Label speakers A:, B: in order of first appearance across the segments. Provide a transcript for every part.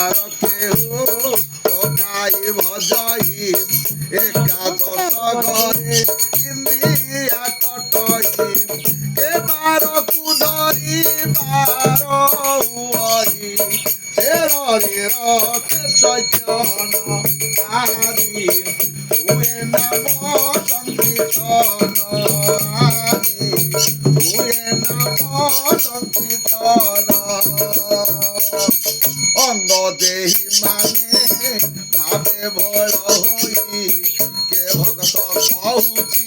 A: আর কেহ পকাই ভজই একাদশ ঘরে ইন্দ্রিয়া কটই এবার কুধরি বার উই তেরি রথে চৈতন্য আদি হুয়ে নাম সংকীর্তন আদি হুয়ে নাম সংকীর্তন অঙ্গ দেহি মানে ভাবে ভোল হই কে ভক্ত কহুছি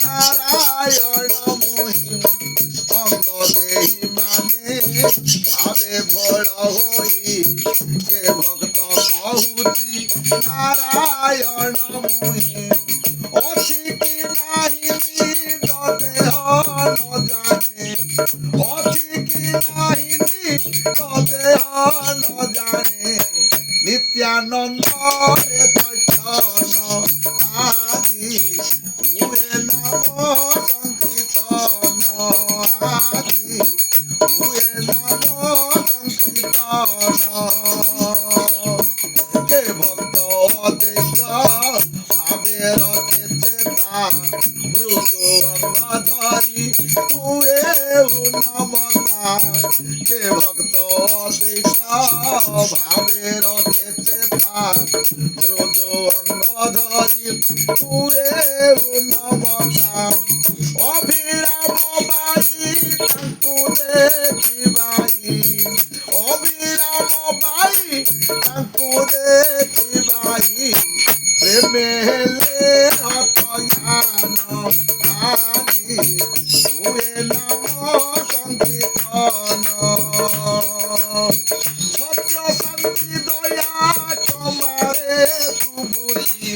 A: নারায়ণ মহিম অঙ্গ দেহি মানে ভাবে ভোল হই কে ভক্ত কহুছি নারায়ণ মহিম অছি কি নাহি নিজ দেহ ন জানে অছি কি নাহি নিজ দেহ ন জানে নিত্যানন্দ রে চৈতন্য আদি হুয়ে নাম সংকীর্তন আদি হুয়ে নাম সংকীর্তন কে ভক্ত দেশ ভাবে রথে চেতা মৃদু অঙ্গ ধরি হুয়ে নমতা কে ভক্ত দেশ ভাবে রথে চেতা মৃদু অঙ্গ ধরি হুয়ে নমতা অভিরাম বাই তাଙ୍କୁ দেখিবাই অভিরাম বাই তাଙ୍କୁ দেখিবাই প্রেমে হেলে হতজ্ঞান আদি হুয়ে নাম সংকীর্তন সত্য শান্তি দয়া ক্ষমারে সুবুদ্ধি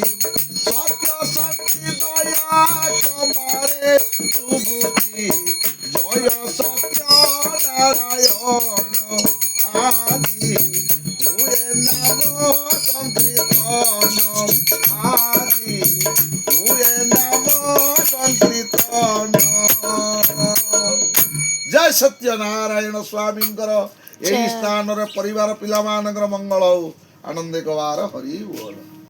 A: সত্য শান্তি দয়া ক্ষমারে সুবুদ্ধি জয় সত্য নারায়ণ আদি হুয়ে নাম সংকীর্তন আদি হুয়ে নাম সংকীর্তন। জয় ସତ୍ୟନାରାୟଣ ସ୍ୱାମୀଙ୍କର ଏହି ସ୍ଥାନରେ ପରିବାର ପିଲାମାନଙ୍କର ମଙ୍ଗଳ ହଉ ଆନନ୍ଦ କବାର ହରି ବୋଲ।